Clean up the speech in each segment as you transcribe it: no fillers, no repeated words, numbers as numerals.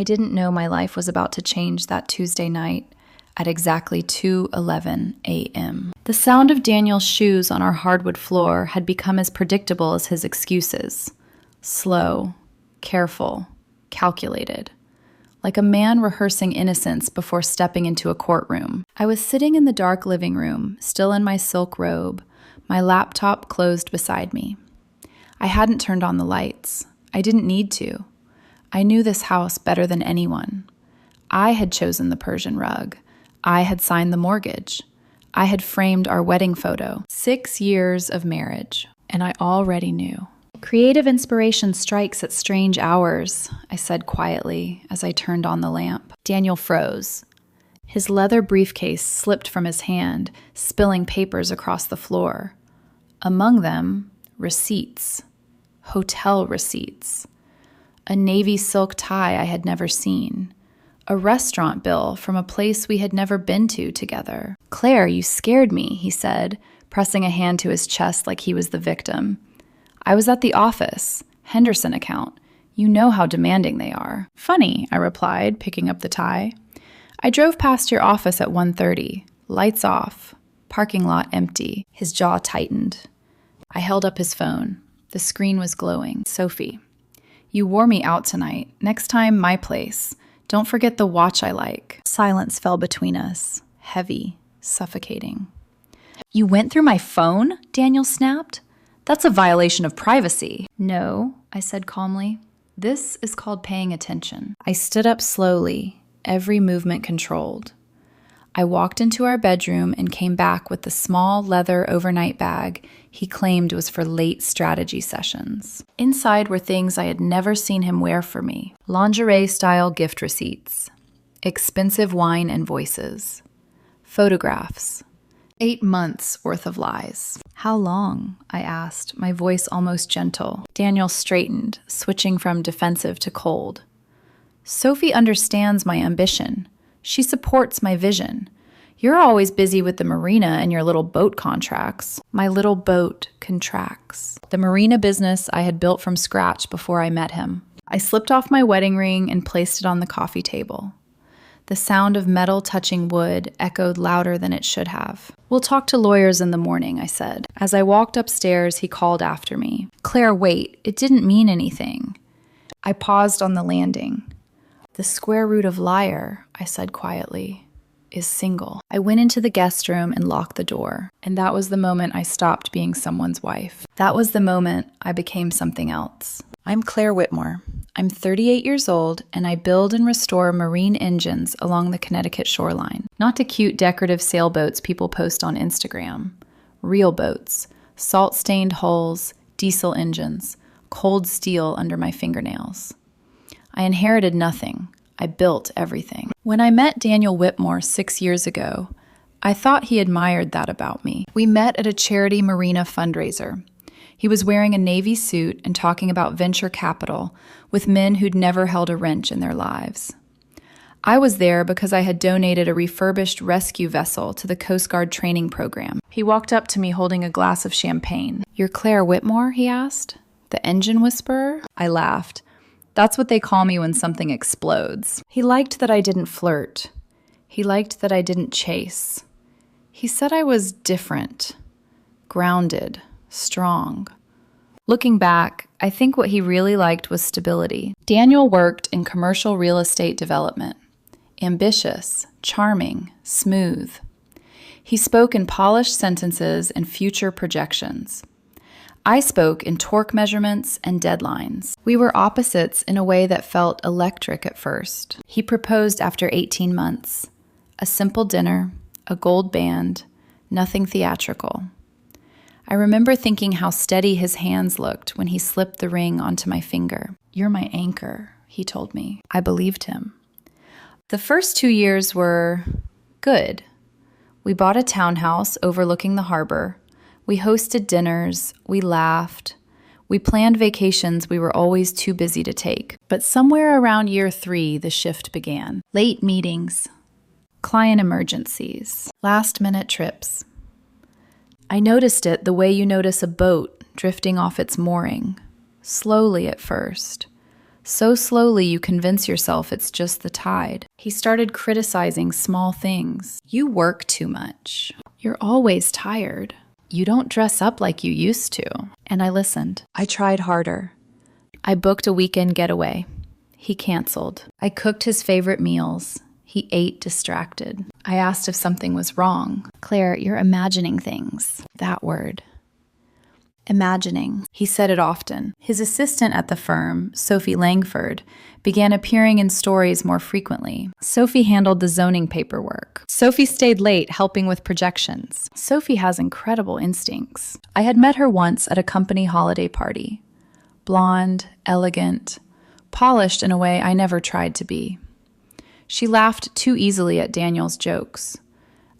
I didn't know my life was about to change that Tuesday night at exactly 2:11 a.m. The sound of Daniel's shoes on our hardwood floor had become as predictable as his excuses. Slow, careful, calculated. Like a man rehearsing innocence before stepping into a courtroom. I was sitting in the dark living room, still in my silk robe, my laptop closed beside me. I hadn't turned on the lights. I didn't need to. I knew this house better than anyone. I had chosen the Persian rug. I had signed the mortgage. I had framed our wedding photo. 6 years of marriage, and I already knew. Creative inspiration strikes at strange hours, I said quietly as I turned on the lamp. Daniel froze. His leather briefcase slipped from his hand, spilling papers across the floor. Among them, receipts. Hotel receipts. A navy silk tie I had never seen. A restaurant bill from a place we had never been to together. "Claire, you scared me," he said, pressing a hand to his chest like he was the victim. "I was at the office. Henderson account. You know how demanding they are." "Funny," I replied, picking up the tie. "I drove past your office at 1:30. Lights off. Parking lot empty." His jaw tightened. I held up his phone. The screen was glowing. "Sophie, you wore me out tonight. Next time, my place. Don't forget the watch I like." Silence fell between us. Heavy, suffocating. "You went through my phone?" Daniel snapped. "That's a violation of privacy." "No," I said calmly. "This is called paying attention." I stood up slowly, every movement controlled. I walked into our bedroom and came back with the small leather overnight bag he claimed was for late strategy sessions. Inside were things I had never seen him wear for me. Lingerie-style gift receipts, expensive wine and voices, photographs, 8 months worth of lies. "How long?" I asked, my voice almost gentle. Daniel straightened, switching from defensive to cold. "Sophie understands my ambition. She supports my vision. You're always busy with the marina and your little boat contracts." My little boat contracts. The marina business I had built from scratch before I met him. I slipped off my wedding ring and placed it on the coffee table. The sound of metal touching wood echoed louder than it should have. "We'll talk to lawyers in the morning," I said. As I walked upstairs, he called after me. "Claire, wait. It didn't mean anything." I paused on the landing. "The square root of liar," I said quietly, "is single." I went into the guest room and locked the door, and that was the moment I stopped being someone's wife. That was the moment I became something else. I'm Claire Whitmore. I'm 38 years old, and I build and restore marine engines along the Connecticut shoreline. Not the cute decorative sailboats people post on Instagram. Real boats, salt-stained hulls, diesel engines, cold steel under my fingernails. I inherited nothing. I built everything. When I met Daniel Whitmore 6 years ago, I thought he admired that about me. We met at a charity marina fundraiser. He was wearing a Navy suit and talking about venture capital with men who'd never held a wrench in their lives. I was there because I had donated a refurbished rescue vessel to the Coast Guard training program. He walked up to me holding a glass of champagne. "You're Claire Whitmore?" he asked. "The engine whisperer?" I laughed. That's what they call me when something explodes. He liked that I didn't flirt. He liked that I didn't chase. He said I was different, grounded, strong. Looking back, I think what he really liked was stability. Daniel worked in commercial real estate development. Ambitious, charming, smooth. He spoke in polished sentences and future projections. I spoke in torque measurements and deadlines. We were opposites in a way that felt electric at first. He proposed after 18 months. A simple dinner, a gold band, nothing theatrical. I remember thinking how steady his hands looked when he slipped the ring onto my finger. "You're my anchor," he told me. I believed him. The first 2 years were good. We bought a townhouse overlooking the harbor. We hosted dinners, we laughed, we planned vacations we were always too busy to take. But somewhere around year 3, the shift began. Late meetings, client emergencies, last-minute trips. I noticed it the way you notice a boat drifting off its mooring, slowly at first, So slowly you convince yourself it's just the tide. He started criticizing small things. You work too much. You're always tired. You don't dress up like you used to. And I listened. I tried harder. I booked a weekend getaway. He canceled. I cooked his favorite meals. He ate distracted. I asked if something was wrong. Claire, you're imagining things. That word. Imagining. He said it often. His assistant at the firm, Sophie Langford, began appearing in stories more frequently. Sophie handled the zoning paperwork. Sophie stayed late helping with projections. Sophie has incredible instincts. I had met her once at a company holiday party. Blonde, elegant, polished in a way I never tried to be. She laughed too easily at Daniel's jokes.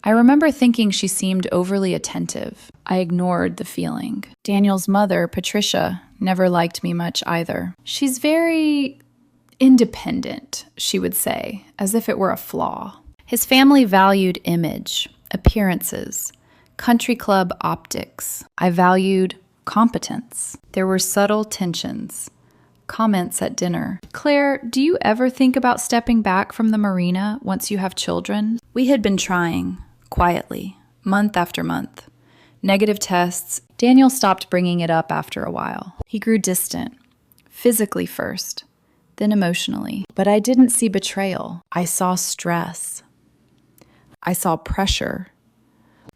I remember thinking she seemed overly attentive. I ignored the feeling. Daniel's mother, Patricia, never liked me much either. She's very independent, she would say, as if it were a flaw. His family valued image, appearances, country club optics. I valued competence. There were subtle tensions. Comments at dinner. Claire, do you ever think about stepping back from the marina once you have children? We had been trying, quietly, month after month. Negative tests. Daniel stopped bringing it up after a while. He grew distant, physically first, then emotionally. But I didn't see betrayal. I saw stress. I saw pressure.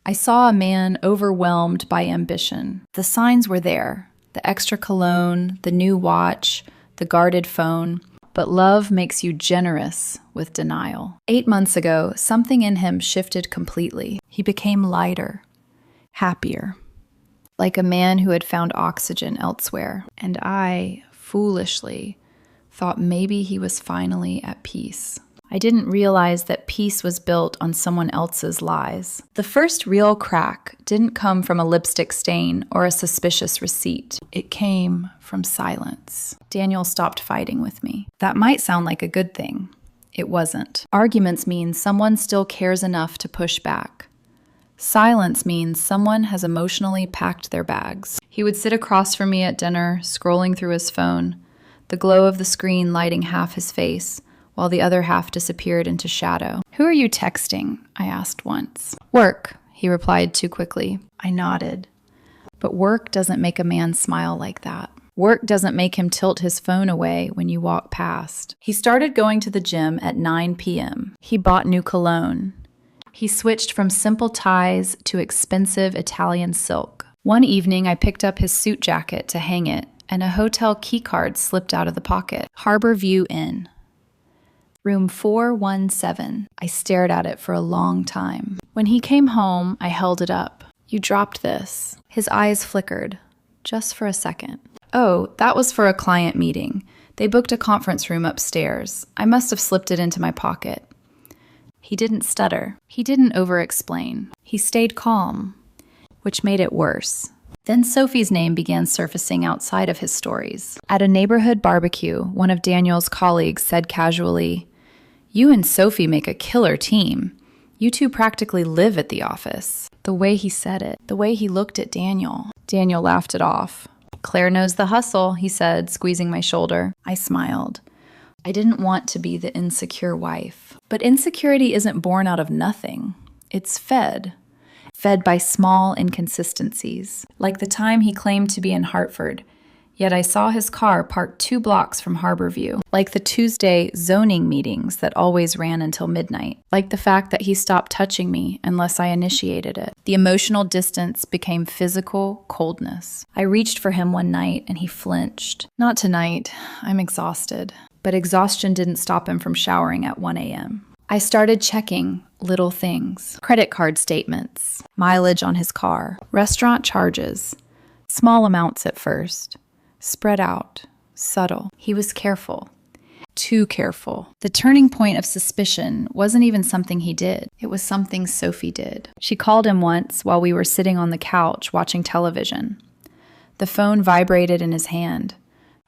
I saw a man overwhelmed by ambition. The signs were there. The extra cologne, the new watch, the guarded phone. But love makes you generous with denial. 8 months ago, something in him shifted completely. He became lighter, happier, like a man who had found oxygen elsewhere. And I, foolishly, thought maybe he was finally at peace. I didn't realize that peace was built on someone else's lies. The first real crack didn't come from a lipstick stain or a suspicious receipt. It came from silence. Daniel stopped fighting with me. That might sound like a good thing. It wasn't. Arguments mean someone still cares enough to push back. Silence means someone has emotionally packed their bags. He would sit across from me at dinner, scrolling through his phone, the glow of the screen lighting half his face, while the other half disappeared into shadow. Who are you texting? I asked once. Work, he replied too quickly. I nodded. But work doesn't make a man smile like that. Work doesn't make him tilt his phone away when you walk past. He started going to the gym at 9 p.m. He bought new cologne. He switched from simple ties to expensive Italian silk. One evening, I picked up his suit jacket to hang it, and a hotel keycard slipped out of the pocket. Harbor View Inn. Room 417. I stared at it for a long time. When he came home, I held it up. You dropped this. His eyes flickered, just for a second. Oh, that was for a client meeting. They booked a conference room upstairs. I must have slipped it into my pocket. He didn't stutter. He didn't over-explain. He stayed calm, which made it worse. Then Sophie's name began surfacing outside of his stories. At a neighborhood barbecue, one of Daniel's colleagues said casually, "You and Sophie make a killer team. You two practically live at the office." The way he said it, the way he looked at Daniel. Daniel laughed it off. "Claire knows the hustle," he said, squeezing my shoulder. I smiled. I didn't want to be the insecure wife. But insecurity isn't born out of nothing. It's fed by small inconsistencies. Like the time he claimed to be in Hartford, yet I saw his car parked 2 blocks from Harborview. Like the Tuesday zoning meetings that always ran until midnight. Like the fact that he stopped touching me unless I initiated it. The emotional distance became physical coldness. I reached for him one night and he flinched. "Not tonight. I'm exhausted." But exhaustion didn't stop him from showering at 1 a.m. I started checking little things. Credit card statements, mileage on his car, restaurant charges. Small amounts at first. Spread out, subtle. He was careful. Too careful. The turning point of suspicion wasn't even something he did. It was something Sophie did. She called him once while we were sitting on the couch watching television. The phone vibrated in his hand.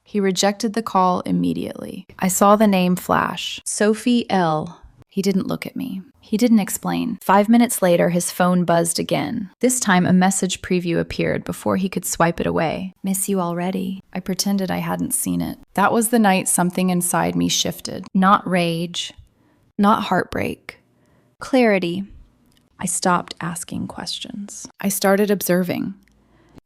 He rejected the call immediately. I saw the name flash. Sophie L. He didn't look at me. He didn't explain. 5 minutes later, his phone buzzed again. This time, a message preview appeared before he could swipe it away. Miss you already. I pretended I hadn't seen it. That was the night something inside me shifted. Not rage. Not heartbreak. Clarity. I stopped asking questions. I started observing.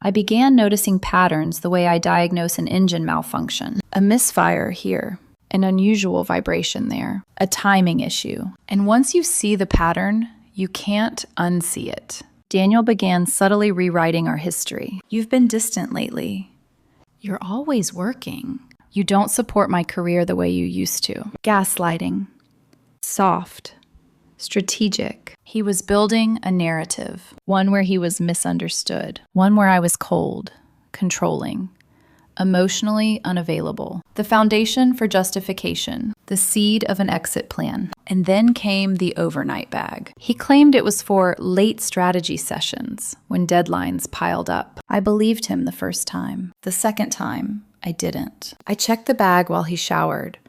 I began noticing patterns the way I diagnose an engine malfunction. A misfire here. An unusual vibration there, a timing issue. And once you see the pattern, you can't unsee it. Daniel began subtly rewriting our history. You've been distant lately. You're always working. You don't support my career the way you used to. Gaslighting. Soft. Strategic. He was building a narrative, one where he was misunderstood, one where I was cold, controlling, emotionally unavailable, the foundation for justification, the seed of an exit plan. And then came the overnight bag. He claimed it was for late strategy sessions when deadlines piled up. I believed him the first time. The second time, I didn't. I checked the bag while he showered.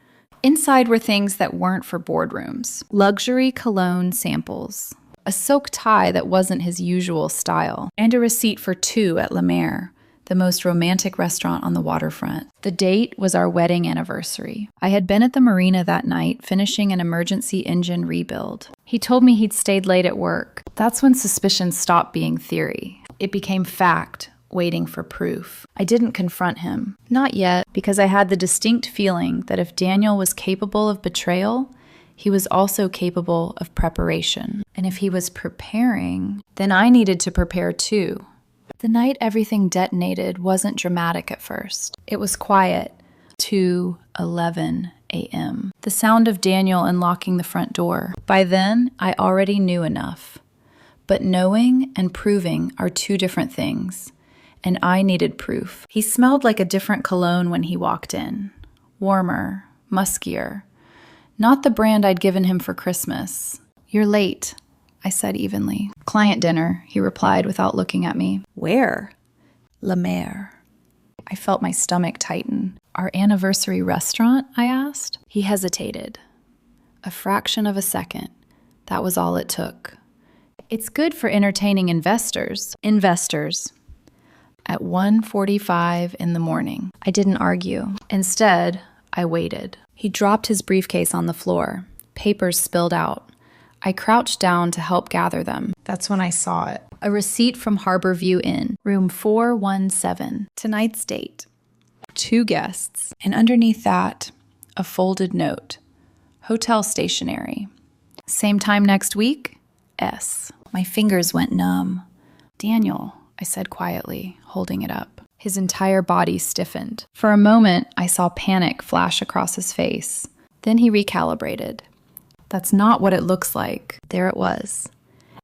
Inside were things that weren't for boardrooms. Luxury cologne samples, a silk tie that wasn't his usual style, and a receipt for 2 at La Mer, the most romantic restaurant on the waterfront. The date was our wedding anniversary. I had been at the marina that night, finishing an emergency engine rebuild. He told me he'd stayed late at work. That's when suspicion stopped being theory. It became fact, waiting for proof. I didn't confront him. Not yet, because I had the distinct feeling that if Daniel was capable of betrayal, he was also capable of preparation. And if he was preparing, then I needed to prepare too. The night everything detonated wasn't dramatic at first. It was quiet. 2:11 a.m. The sound of Daniel unlocking the front door. By then, I already knew enough. But knowing and proving are 2 different things. And I needed proof. He smelled like a different cologne when he walked in. Warmer, muskier. Not the brand I'd given him for Christmas. You're late, I said evenly. Client dinner, he replied without looking at me. Where? La Mer. I felt my stomach tighten. Our anniversary restaurant, I asked. He hesitated. A fraction of a second. That was all it took. It's good for entertaining investors. Investors. At 1:45 in the morning. I didn't argue. Instead, I waited. He dropped his briefcase on the floor. Papers spilled out. I crouched down to help gather them. That's when I saw it. A receipt from Harborview Inn, room 417. Tonight's date. 2 guests. And underneath that, a folded note. Hotel stationery. Same time next week? S. My fingers went numb. Daniel, I said quietly, holding it up. His entire body stiffened. For a moment, I saw panic flash across his face. Then he recalibrated. That's not what it looks like. There it was.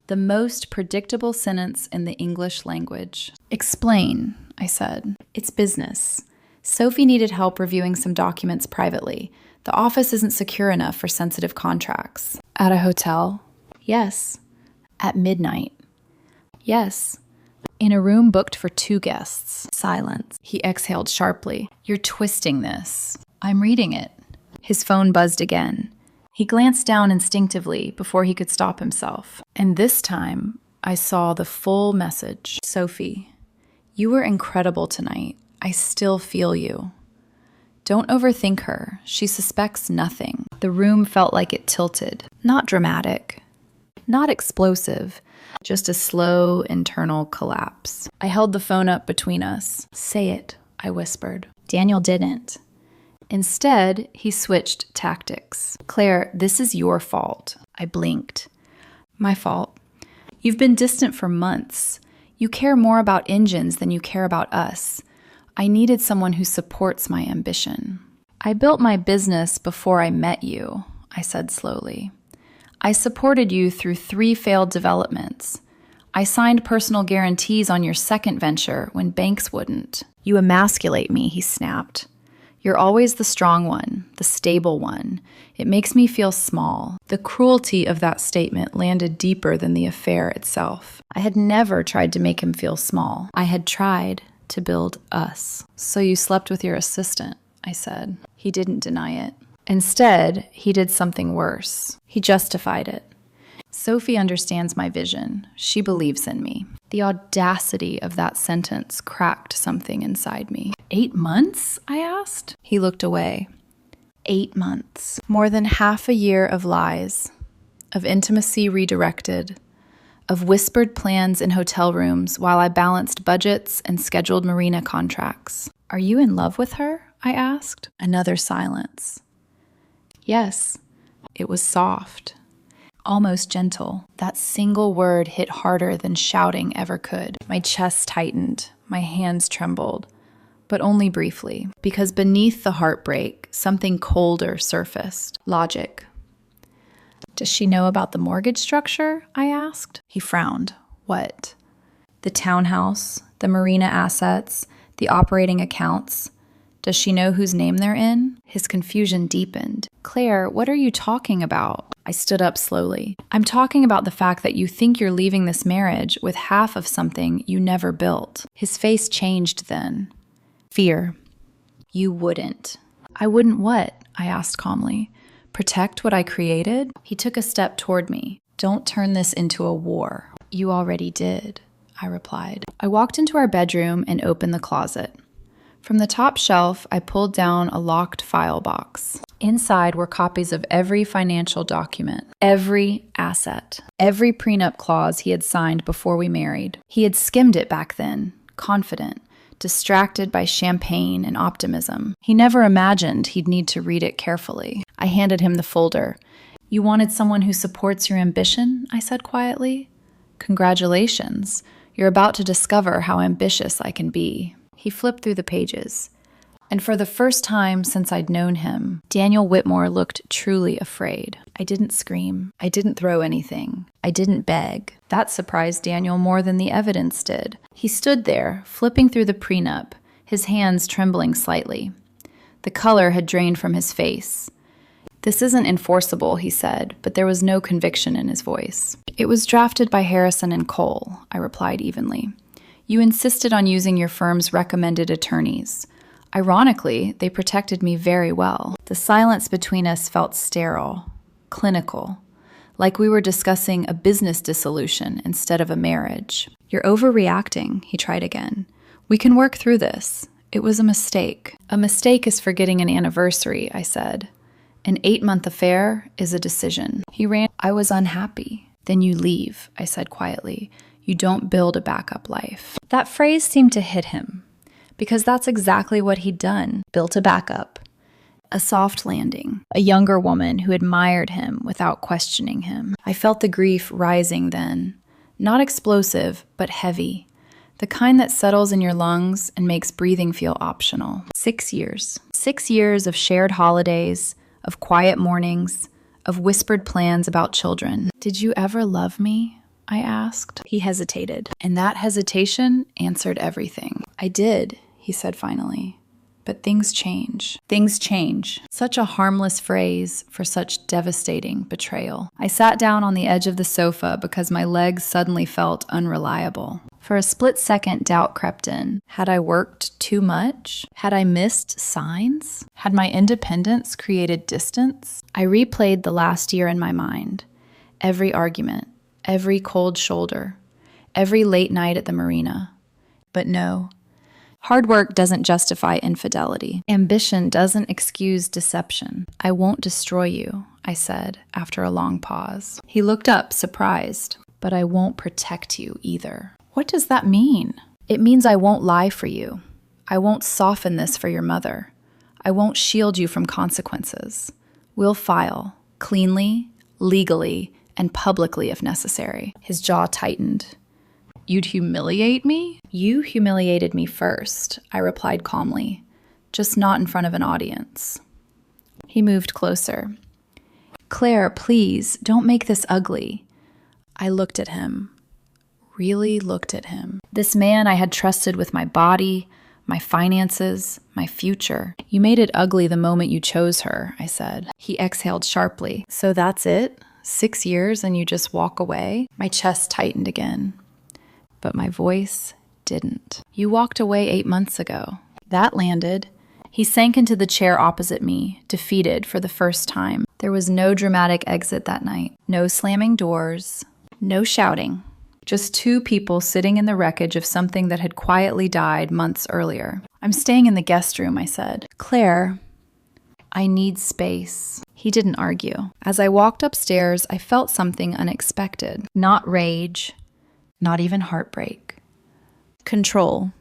The most predictable sentence in the English language. Explain, I said. It's business. Sophie needed help reviewing some documents privately. The office isn't secure enough for sensitive contracts. At a hotel? Yes. At midnight? Yes. In a room booked for 2 guests. Silence. He exhaled sharply. You're twisting this. I'm reading it. His phone buzzed again. He glanced down instinctively before he could stop himself. And this time, I saw the full message. Sophie, you were incredible tonight. I still feel you. Don't overthink her. She suspects nothing. The room felt like it tilted. Not dramatic. Not explosive. Just a slow internal collapse. I held the phone up between us. Say it, I whispered. Daniel didn't. Instead, he switched tactics. Claire, this is your fault. I blinked. My fault. You've been distant for months. You care more about engines than you care about us. I needed someone who supports my ambition. I built my business before I met you, I said slowly. I supported you through 3 failed developments. I signed personal guarantees on your second venture when banks wouldn't. You emasculate me, he snapped. You're always the strong one, the stable one. It makes me feel small. The cruelty of that statement landed deeper than the affair itself. I had never tried to make him feel small. I had tried to build us. So you slept with your assistant, I said. He didn't deny it. Instead, he did something worse. He justified it. Sophie understands my vision. She believes in me. The audacity of that sentence cracked something inside me. 8 months? I asked. He looked away. 8 months. More than half a year of lies, of intimacy redirected, of whispered plans in hotel rooms while I balanced budgets and scheduled marina contracts. Are you in love with her? I asked. Another silence. Yes. It was soft. Almost gentle. That single word hit harder than shouting ever could. My chest tightened. My hands trembled. But only briefly, because beneath the heartbreak, something colder surfaced. Logic. Does she know about the mortgage structure? I asked. He frowned. What? The townhouse, the marina assets, the operating accounts. Does she know whose name they're in? His confusion deepened. Claire, what are you talking about? I stood up slowly. I'm talking about the fact that you think you're leaving this marriage with half of something you never built. His face changed then. Fear. You wouldn't. I wouldn't what? I asked calmly. Protect what I created? He took a step toward me. Don't turn this into a war. You already did, I replied. I walked into our bedroom and opened the closet. From the top shelf, I pulled down a locked file box. Inside were copies of every financial document, every asset, every prenup clause he had signed before we married. He had skimmed it back then, confident, distracted by champagne and optimism. He never imagined he'd need to read it carefully. I handed him the folder. You wanted someone who supports your ambition? I said quietly. Congratulations. You're about to discover how ambitious I can be. He flipped through the pages. And for the first time since I'd known him, Daniel Whitmore looked truly afraid. I didn't scream. I didn't throw anything. I didn't beg. That surprised Daniel more than the evidence did. He stood there, flipping through the prenup, his hands trembling slightly. The color had drained from his face. This isn't enforceable, he said, but there was no conviction in his voice. It was drafted by Harrison and Cole, I replied evenly. You insisted on using your firm's recommended attorneys. Ironically, they protected me very well. The silence between us felt sterile, clinical, like we were discussing a business dissolution instead of a marriage. You're overreacting, he tried again. We can work through this. It was a mistake. A mistake is forgetting an anniversary, I said. An 8-month affair is a decision. He ran. I was unhappy. Then you leave, I said quietly. You don't build a backup life. That phrase seemed to hit him, because that's exactly what he'd done. Built a backup. A soft landing. A younger woman who admired him without questioning him. I felt the grief rising then. Not explosive, but heavy. The kind that settles in your lungs and makes breathing feel optional. 6 years. 6 years of shared holidays, of quiet mornings, of whispered plans about children. Did you ever love me? I asked. He hesitated, and that hesitation answered everything. I did, he said finally. But things change. Things change. Such a harmless phrase for such devastating betrayal. I sat down on the edge of the sofa because my legs suddenly felt unreliable. For a split second, doubt crept in. Had I worked too much? Had I missed signs? Had my independence created distance? I replayed the last year in my mind. Every argument. Every cold shoulder, every late night at the marina. But no, hard work doesn't justify infidelity. Ambition doesn't excuse deception. I won't destroy you, I said after a long pause. He looked up, surprised. But I won't protect you either. What does that mean? It means I won't lie for you. I won't soften this for your mother. I won't shield you from consequences. We'll file, cleanly, legally, and publicly if necessary. His jaw tightened. You'd humiliate me? You humiliated me first, I replied calmly, just not in front of an audience. He moved closer. Claire, please, don't make this ugly. I looked at him, really looked at him. This man I had trusted with my body, my finances, my future. You made it ugly the moment you chose her, I said. He exhaled sharply. So that's it? 6 years and you just walk away? My chest tightened again, but my voice didn't. You walked away 8 months ago. That landed. He sank into the chair opposite me, defeated for the first time. There was no dramatic exit that night, no slamming doors, no shouting. Just two people sitting in the wreckage of something that had quietly died months earlier. "I'm staying in the guest room," I said. "Claire, I need space." He didn't argue. As I walked upstairs, I felt something unexpected. Not rage, not even heartbreak. Control.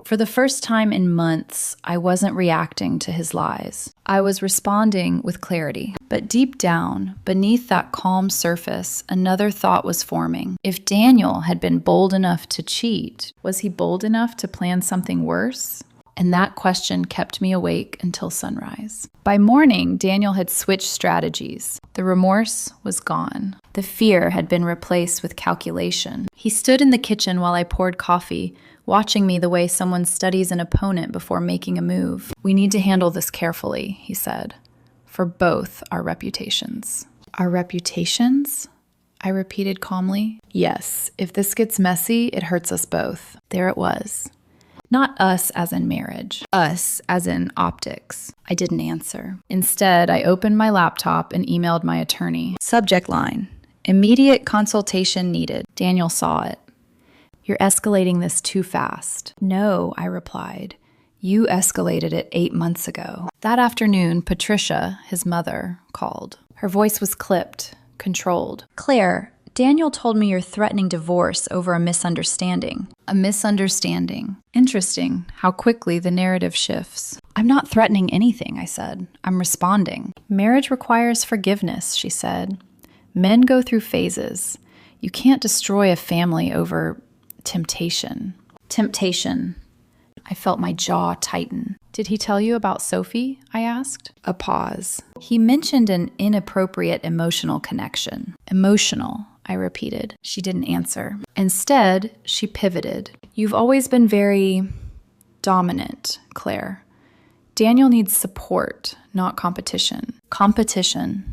For the first time in months, I wasn't reacting to his lies. I was responding with clarity. But deep down, beneath that calm surface, another thought was forming. If Daniel had been bold enough to cheat, was he bold enough to plan something worse? And that question kept me awake until sunrise. By morning, Daniel had switched strategies. The remorse was gone. The fear had been replaced with calculation. He stood in the kitchen while I poured coffee, watching me the way someone studies an opponent before making a move. "We need to handle this carefully," he said, "for both our reputations." "Our reputations?" I repeated calmly. "Yes, if this gets messy, it hurts us both." There it was. Not us as in marriage, us as in optics. I didn't answer. Instead, I opened my laptop and emailed my attorney. Subject line: immediate consultation needed. Daniel saw it. "You're escalating this too fast." "No," I replied. "You escalated it 8 months ago." That afternoon, Patricia, his mother, called. Her voice was clipped, controlled. "Claire, Daniel told me you're threatening divorce over a misunderstanding." "A misunderstanding. Interesting how quickly the narrative shifts." "I'm not threatening anything," I said. "I'm responding." "Marriage requires forgiveness," she said. "Men go through phases. You can't destroy a family over temptation." Temptation. I felt my jaw tighten. "Did he tell you about Sophie?" I asked. A pause. "He mentioned an inappropriate emotional connection." "Emotional," I repeated. She didn't answer. Instead, she pivoted. "You've always been very dominant, Claire. Daniel needs support, not competition." Competition.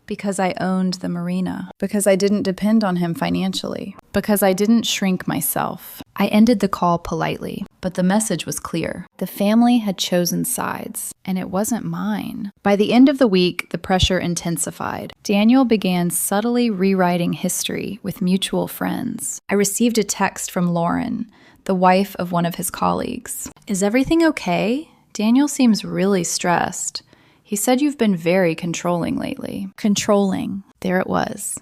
Because I owned the marina. Because I didn't depend on him financially. Because I didn't shrink myself. I ended the call politely, but the message was clear. The family had chosen sides, and it wasn't mine. By the end of the week, the pressure intensified. Daniel began subtly rewriting history with mutual friends. I received a text from Lauren, the wife of one of his colleagues. "Is everything okay? Daniel seems really stressed. He said you've been very controlling lately." Controlling. There it was.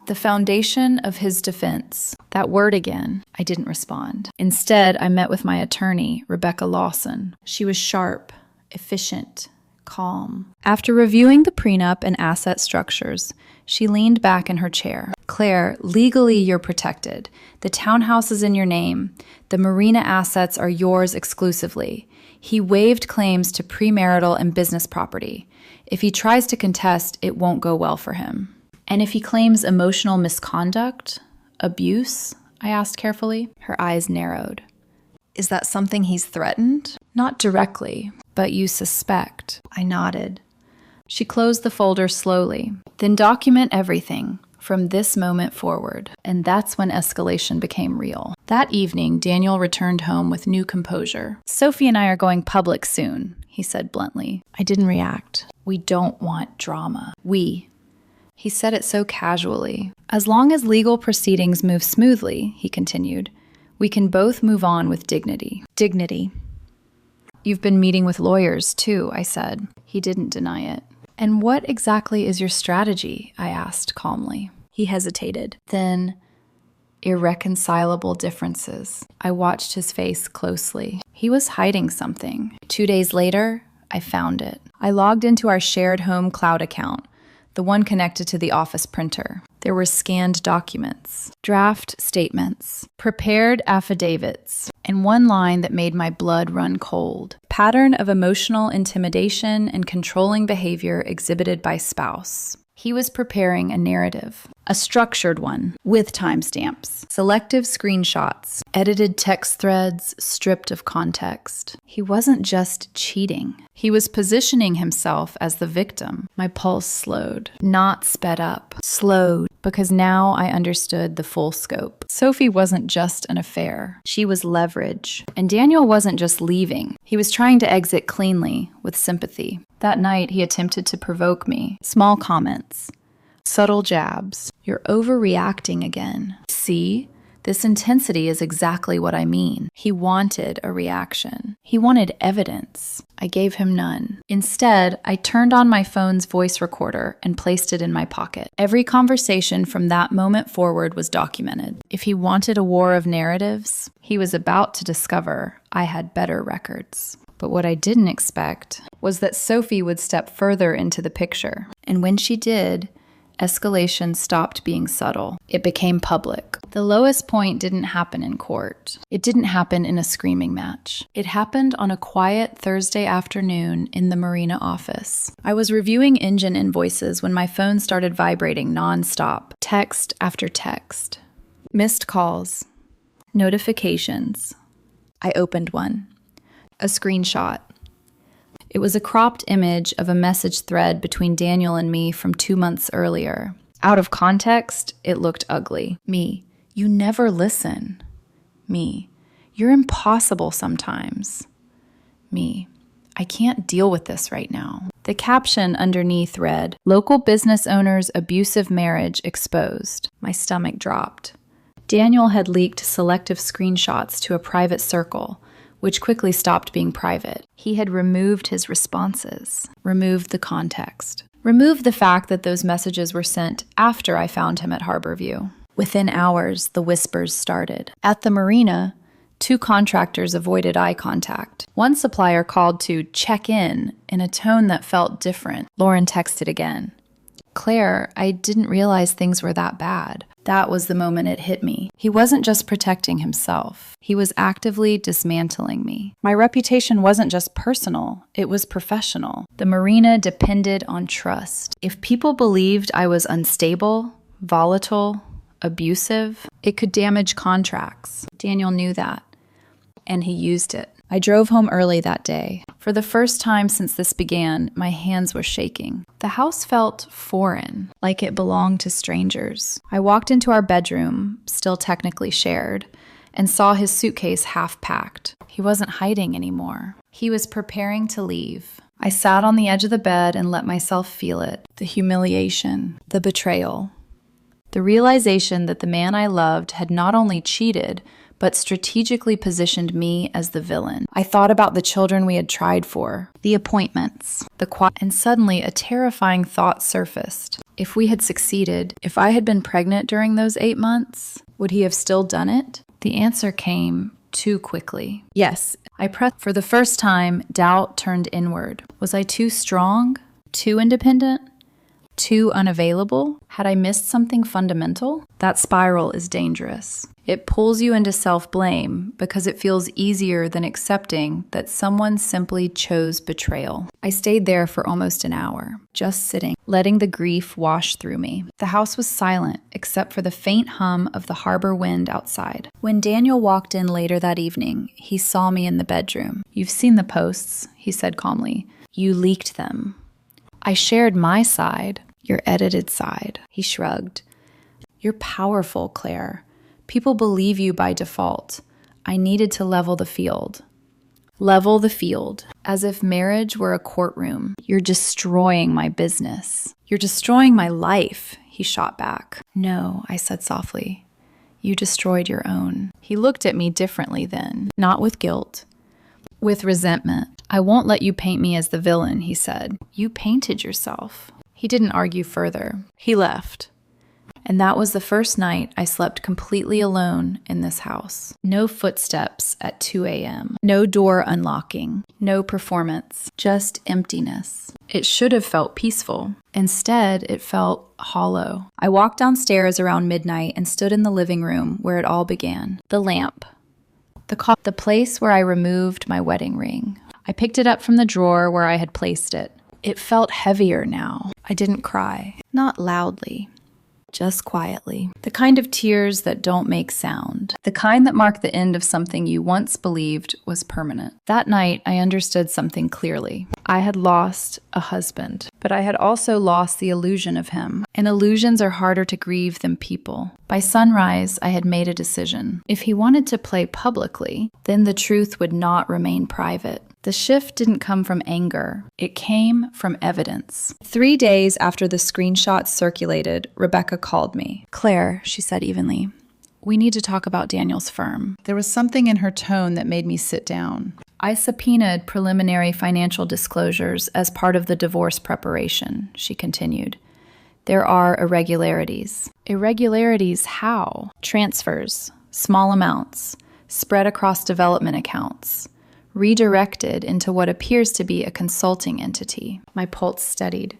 The foundation of his defense. That word again. I didn't respond. Instead, I met with my attorney, Rebecca Lawson. She was sharp, efficient, calm. After reviewing the prenup and asset structures, she leaned back in her chair. "Claire, legally you're protected. The townhouse is in your name. The marina assets are yours exclusively. He waived claims to premarital and business property. If he tries to contest, it won't go well for him." "And if he claims emotional misconduct, abuse?" I asked carefully. Her eyes narrowed. "Is that something he's threatened?" "Not directly, but you suspect." I nodded. She closed the folder slowly. "Then document everything from this moment forward." And that's when escalation became real. That evening, Daniel returned home with new composure. "Sophie and I are going public soon," he said bluntly. I didn't react. "We don't want drama." "We." He said it so casually. "As long as legal proceedings move smoothly," he continued, "we can both move on with dignity." Dignity. "You've been meeting with lawyers, too," I said. He didn't deny it. "And what exactly is your strategy?" I asked calmly. He hesitated. Then, irreconcilable differences. I watched his face closely. He was hiding something. 2 days later, I found it. I logged into our shared home cloud account, the one connected to the office printer. There were scanned documents, draft statements, prepared affidavits, and one line that made my blood run cold. Pattern of emotional intimidation and controlling behavior exhibited by spouse. He was preparing a narrative, a structured one, with timestamps, selective screenshots, edited text threads stripped of context. He wasn't just cheating. He was positioning himself as the victim. My pulse slowed, not sped up, slowed, because now I understood the full scope. Sophie wasn't just an affair. She was leverage. And Daniel wasn't just leaving. He was trying to exit cleanly, with sympathy. That night, he attempted to provoke me. Small comments. Subtle jabs. You're overreacting again. See? This intensity is exactly what I mean. He wanted a reaction. He wanted evidence. I gave him none. Instead, I turned on my phone's voice recorder and placed it in my pocket. Every conversation from that moment forward was documented. If he wanted a war of narratives, he was about to discover I had better records. But what I didn't expect was that Sophie would step further into the picture. And when she did, escalation stopped being subtle. It became public. The lowest point didn't happen in court. It didn't happen in a screaming match. It happened on a quiet Thursday afternoon in the Marina office. I was reviewing engine invoices when my phone started vibrating nonstop, text after text. Missed calls. Notifications. I opened one. A screenshot. It was a cropped image of a message thread between Daniel and me from 2 months earlier. Out of context, it looked ugly. Me, you never listen. Me, you're impossible sometimes. Me, I can't deal with this right now. The caption underneath read, "Local business owner's abusive marriage exposed." My stomach dropped. Daniel had leaked selective screenshots to a private circle, which quickly stopped being private. He had removed his responses, removed the context, removed the fact that those messages were sent after I found him at Harborview. Within hours, the whispers started. At the marina, 2 contractors avoided eye contact. One supplier called to check in a tone that felt different. Lauren texted again. "Claire, I didn't realize things were that bad." That was the moment it hit me. He wasn't just protecting himself. He was actively dismantling me. My reputation wasn't just personal, it was professional. The marina depended on trust. If people believed I was unstable, volatile, abusive, it could damage contracts. Daniel knew that, and he used it. I drove home early that day. For the first time since this began, my hands were shaking. The house felt foreign, like it belonged to strangers. I walked into our bedroom, still technically shared, and saw his suitcase half packed. He wasn't hiding anymore. He was preparing to leave. I sat on the edge of the bed and let myself feel it. The humiliation, the betrayal, the realization that the man I loved had not only cheated, but strategically positioned me as the villain. I thought about the children we had tried for, the appointments, and suddenly a terrifying thought surfaced. If we had succeeded, if I had been pregnant during those 8 months, would he have still done it? The answer came too quickly. Yes, I pressed. For the first time, doubt turned inward. Was I too strong? Too independent? Too unavailable? Had I missed something fundamental? That spiral is dangerous. It pulls you into self-blame because it feels easier than accepting that someone simply chose betrayal. I stayed there for almost an hour, just sitting, letting the grief wash through me. The house was silent, except for the faint hum of the harbor wind outside. When Daniel walked in later that evening, he saw me in the bedroom. "You've seen the posts," he said calmly. "You leaked them." I shared my side, your edited side. He shrugged. "You're powerful, Claire. People believe you by default. I needed to level the field." Level the field, as if marriage were a courtroom. "You're destroying my business. You're destroying my life," he shot back. "No," I said softly. "You destroyed your own." He looked at me differently then, not with guilt, with resentment. "I won't let you paint me as the villain," he said. "You painted yourself." He didn't argue further. He left. And that was the first night I slept completely alone in this house. No footsteps at 2 a.m. No door unlocking. No performance. Just emptiness. It should have felt peaceful. Instead, it felt hollow. I walked downstairs around midnight and stood in the living room where it all began. The lamp. The place where I removed my wedding ring. I picked it up from the drawer where I had placed it. It felt heavier now. I didn't cry. Not loudly. just quietly. The kind of tears that don't make sound. The kind that mark the end of something you once believed was permanent. That night, I understood something clearly. I had lost a husband, but I had also lost the illusion of him. And illusions are harder to grieve than people. By sunrise, I had made a decision. If he wanted to play publicly, then the truth would not remain private. The shift didn't come from anger. It came from evidence. 3 days after the screenshots circulated, Rebecca called me. "Claire," she said evenly, "we need to talk about Daniel's firm." There was something in her tone that made me sit down. "I subpoenaed preliminary financial disclosures as part of the divorce preparation," she continued. "There are irregularities." "Irregularities how?" "Transfers, small amounts, spread across development accounts, redirected into what appears to be a consulting entity." My pulse steadied.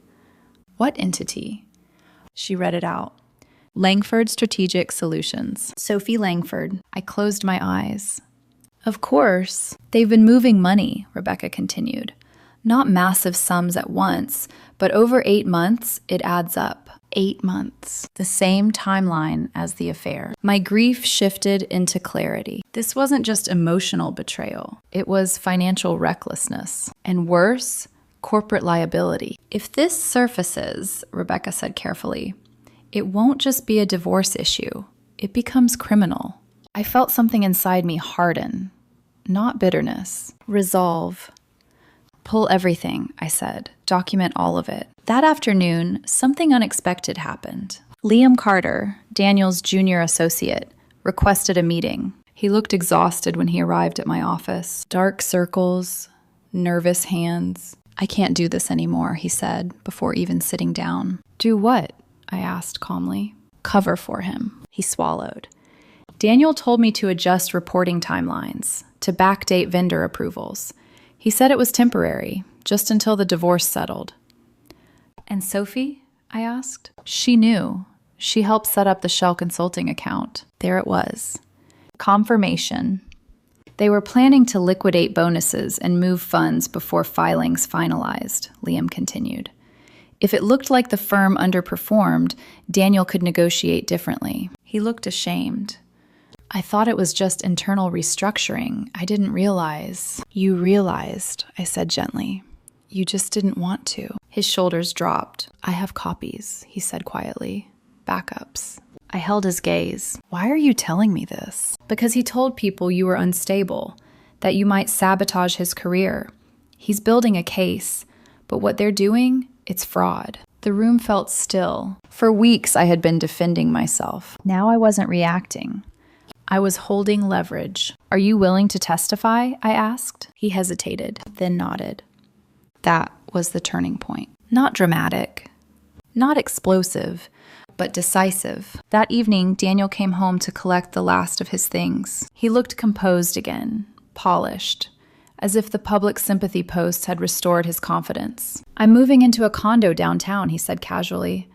"What entity?" She read it out. "Langford Strategic Solutions. Sophie Langford." I closed my eyes. "Of course. They've been moving money," Rebecca continued. "Not massive sums at once, but over 8 months, it adds up. 8 months. The same timeline as the affair." My grief shifted into clarity. This wasn't just emotional betrayal. It was financial recklessness. And worse, corporate liability. "If this surfaces," Rebecca said carefully, "it won't just be a divorce issue. It becomes criminal." I felt something inside me harden. Not bitterness. Resolve. "Pull everything," I said. "Document all of it." That afternoon, something unexpected happened. Liam Carter, Daniel's junior associate, requested a meeting. He looked exhausted when he arrived at my office. Dark circles, nervous hands. "I can't do this anymore," he said, before even sitting down. "Do what?" I asked calmly. "Cover for him." He swallowed. "Daniel told me to adjust reporting timelines, to backdate vendor approvals. He said it was temporary, just until the divorce settled." "And Sophie?" I asked. "She knew. She helped set up the Shell Consulting account." There it was. Confirmation. "They were planning to liquidate bonuses and move funds before filings finalized," Liam continued. "If it looked like the firm underperformed, Daniel could negotiate differently." He looked ashamed. "I thought it was just internal restructuring. I didn't realize." "You realized," I said gently. "You just didn't want to." His shoulders dropped. "I have copies," he said quietly. "Backups." I held his gaze. "Why are you telling me this?" "Because he told people you were unstable, that you might sabotage his career. He's building a case, but what they're doing, it's fraud." The room felt still. For weeks I had been defending myself. Now I wasn't reacting. I was holding leverage. "Are you willing to testify?" I asked. He hesitated, then nodded. That was the turning point. Not dramatic, not explosive, but decisive. That evening, Daniel came home to collect the last of his things. He looked composed again, polished, as if the public sympathy posts had restored his confidence. "I'm moving into a condo downtown," he said casually.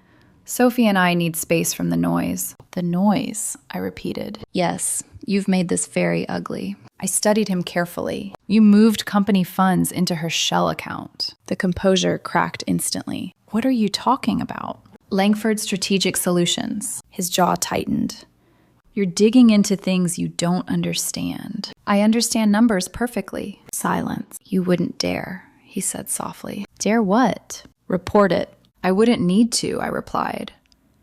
"Sophie and I need space from the noise." "The noise," I repeated. "Yes, you've made this very ugly." I studied him carefully. "You moved company funds into her Shell account." The composure cracked instantly. "What are you talking about?" "Langford Strategic Solutions." His jaw tightened. "You're digging into things you don't understand." "I understand numbers perfectly." Silence. "You wouldn't dare," he said softly. "Dare what?" "Report it." "I wouldn't need to," I replied.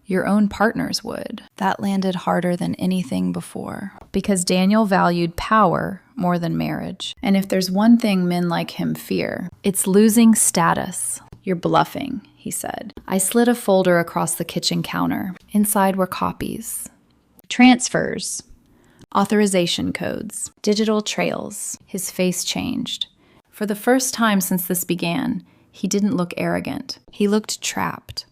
"Your own partners would." That landed harder than anything before. Because Daniel valued power more than marriage. And if there's one thing men like him fear, it's losing status. "You're bluffing," he said. I slid a folder across the kitchen counter. Inside were copies. Transfers. Authorization codes. Digital trails. His face changed. For the first time since this began, he didn't look arrogant. He looked trapped.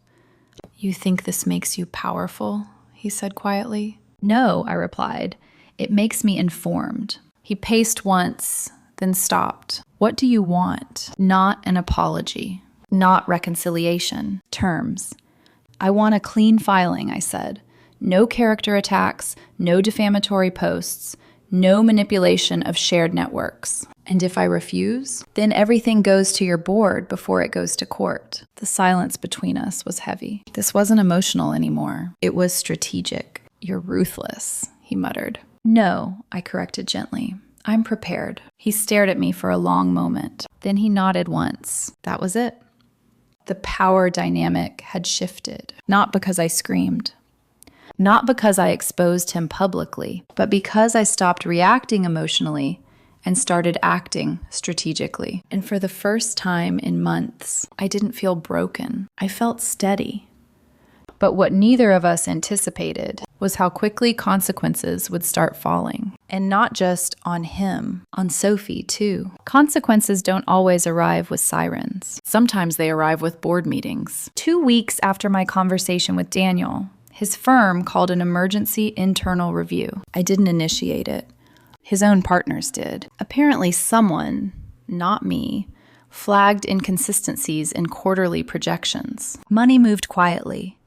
"You think this makes you powerful?" he said quietly. "No," I replied. "It makes me informed." He paced once, then stopped. "What do you want?" "Not an apology. Not reconciliation. Terms." "I want a clean filing," I said. "No character attacks, no defamatory posts, No manipulation of shared networks. And if I refuse, then everything goes to your board before it goes to court. The silence between us was heavy. This wasn't emotional anymore. It was strategic. You're ruthless, he muttered. No, I corrected gently. I'm prepared. He stared at me for a long moment. Then he nodded once. That was it. The power dynamic had shifted. Not because I screamed. Not because I exposed him publicly, but because I stopped reacting emotionally and started acting strategically. And for the first time in months, I didn't feel broken. I felt steady. But what neither of us anticipated was how quickly consequences would start falling. And not just on him, on Sophie too. Consequences don't always arrive with sirens. Sometimes they arrive with board meetings. 2 weeks after my conversation with Daniel, his firm called an emergency internal review. I didn't initiate it. His own partners did. Apparently someone, not me, flagged inconsistencies in quarterly projections. Money moved quietly,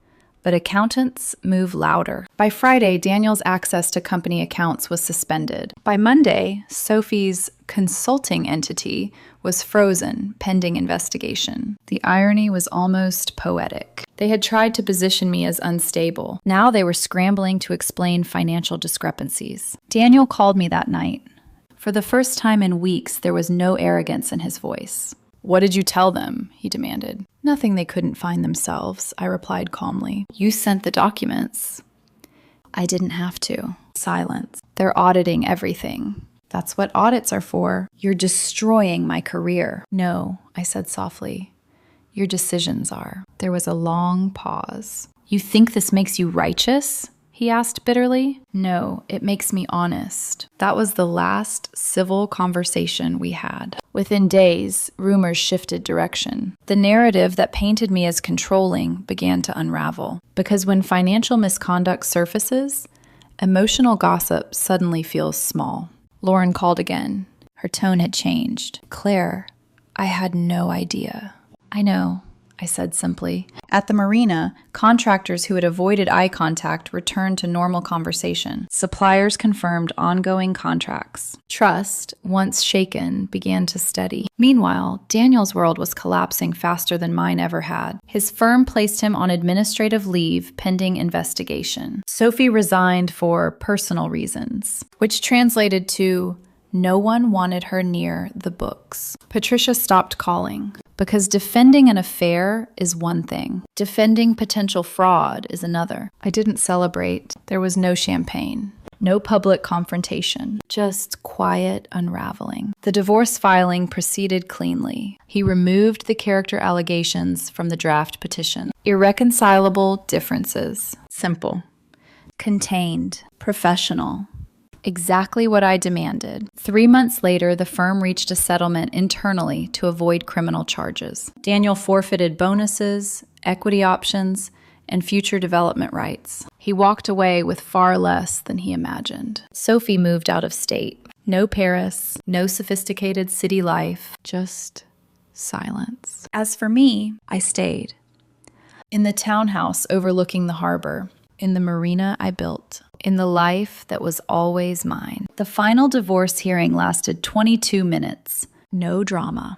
but accountants move louder. By Friday, Daniel's access to company accounts was suspended. By Monday, Sophie's consulting entity was frozen, pending investigation. The irony was almost poetic. They had tried to position me as unstable. Now they were scrambling to explain financial discrepancies. Daniel called me that night. For the first time in weeks, there was no arrogance in his voice. What did you tell them? He demanded. Nothing they couldn't find themselves, I replied calmly. You sent the documents. I didn't have to. Silence. They're auditing everything. That's what audits are for. You're destroying my career. No, I said softly. Your decisions are. There was a long pause. You think this makes you righteous? He asked bitterly. No, it makes me honest. That was the last civil conversation we had. Within days, rumors shifted direction. The narrative that painted me as controlling began to unravel. Because when financial misconduct surfaces, emotional gossip suddenly feels small. Lauren called again. Her tone had changed. Claire, I had no idea. I know, I said simply. At the marina, contractors who had avoided eye contact returned to normal conversation. Suppliers confirmed ongoing contracts. Trust, once shaken, began to steady. Meanwhile, Daniel's world was collapsing faster than mine ever had. His firm placed him on administrative leave pending investigation. Sophie resigned for personal reasons, which translated to no one wanted her near the books. Patricia stopped calling. Because defending an affair is one thing. Defending potential fraud is another. I didn't celebrate. There was no champagne. No public confrontation. Just quiet unraveling. The divorce filing proceeded cleanly. He removed the character allegations from the draft petition. Irreconcilable differences. Simple. Contained. Professional. Exactly what I demanded. 3 months later, the firm reached a settlement internally to avoid criminal charges. Daniel forfeited bonuses, equity options, and future development rights. He walked away with far less than he imagined. Sophie moved out of state. No Paris, no sophisticated city life, just silence. As for me, I stayed. In the townhouse overlooking the harbor, in the marina I built, in the life that was always mine. The final divorce hearing lasted 22 minutes. No drama.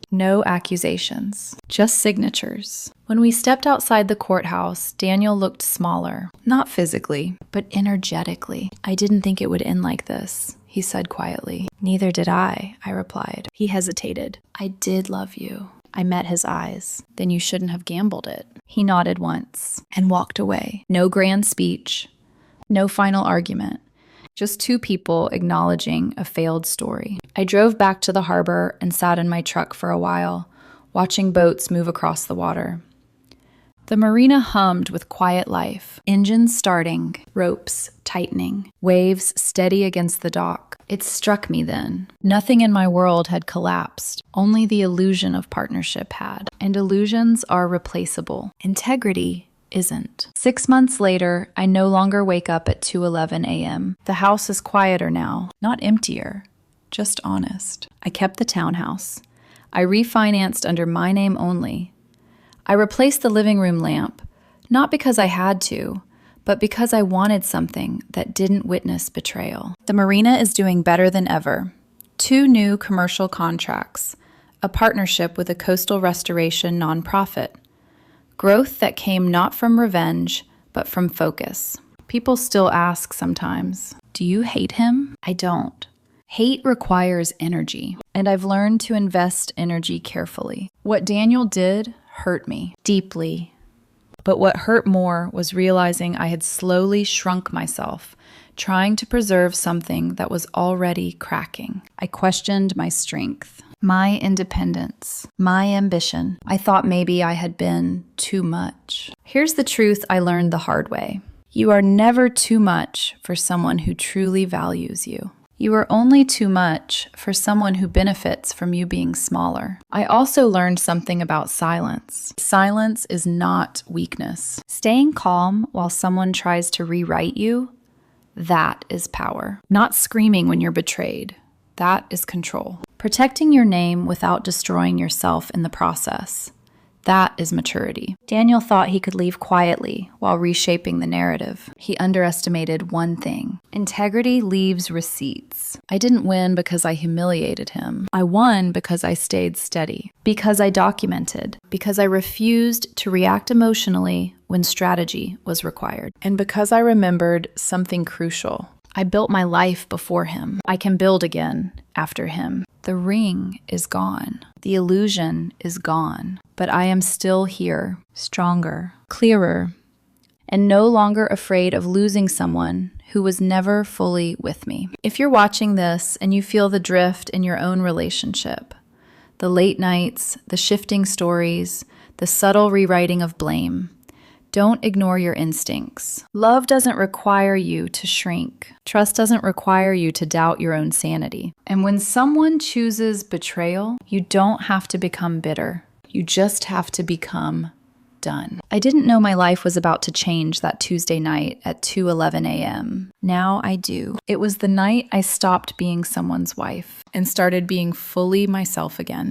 No accusations. Just signatures. When we stepped outside the courthouse, Daniel looked smaller. Not physically, but energetically. I didn't think it would end like this, he said quietly. Neither did I replied. He hesitated. I did love you. I met his eyes. Then you shouldn't have gambled it. He nodded once and walked away. No grand speech. No final argument. Just two people acknowledging a failed story. I drove back to the harbor and sat in my truck for a while, watching boats move across the water. The marina hummed with quiet life. Engines starting, ropes tightening, waves steady against the dock. It struck me then. Nothing in my world had collapsed. Only the illusion of partnership had. And illusions are replaceable. Integrity isn't. 6 months later, I no longer wake up at 2:11 a.m. The house is quieter now, not emptier, just honest. I kept the townhouse. I refinanced under my name only. I replaced the living room lamp, not because I had to, but because I wanted something that didn't witness betrayal. The marina is doing better than ever. 2 new commercial contracts, a partnership with a coastal restoration nonprofit. Growth that came not from revenge, but from focus. People still ask sometimes, do you hate him? I don't. Hate requires energy, and I've learned to invest energy carefully. What Daniel did hurt me deeply, but what hurt more was realizing I had slowly shrunk myself, trying to preserve something that was already cracking. I questioned my strength, my independence, my ambition. I thought maybe I had been too much. Here's the truth I learned the hard way. You are never too much for someone who truly values you. You are only too much for someone who benefits from you being smaller. I also learned something about silence. Silence is not weakness. Staying calm while someone tries to rewrite you, that is power. Not screaming when you're betrayed, that is control. Protecting your name without destroying yourself in the process, that is maturity. Daniel thought he could leave quietly while reshaping the narrative. He underestimated one thing. Integrity leaves receipts. I didn't win because I humiliated him. I won because I stayed steady, because I documented, because I refused to react emotionally when strategy was required, and because I remembered something crucial. I built my life before him. I can build again after him. The ring is gone. The illusion is gone. But I am still here, stronger, clearer, and no longer afraid of losing someone who was never fully with me. If you're watching this and you feel the drift in your own relationship, the late nights, the shifting stories, the subtle rewriting of blame, don't ignore your instincts. Love doesn't require you to shrink. Trust doesn't require you to doubt your own sanity. And when someone chooses betrayal, you don't have to become bitter. You just have to become done. I didn't know my life was about to change that Tuesday night at 2:11 a.m. Now I do. It was the night I stopped being someone's wife and started being fully myself again.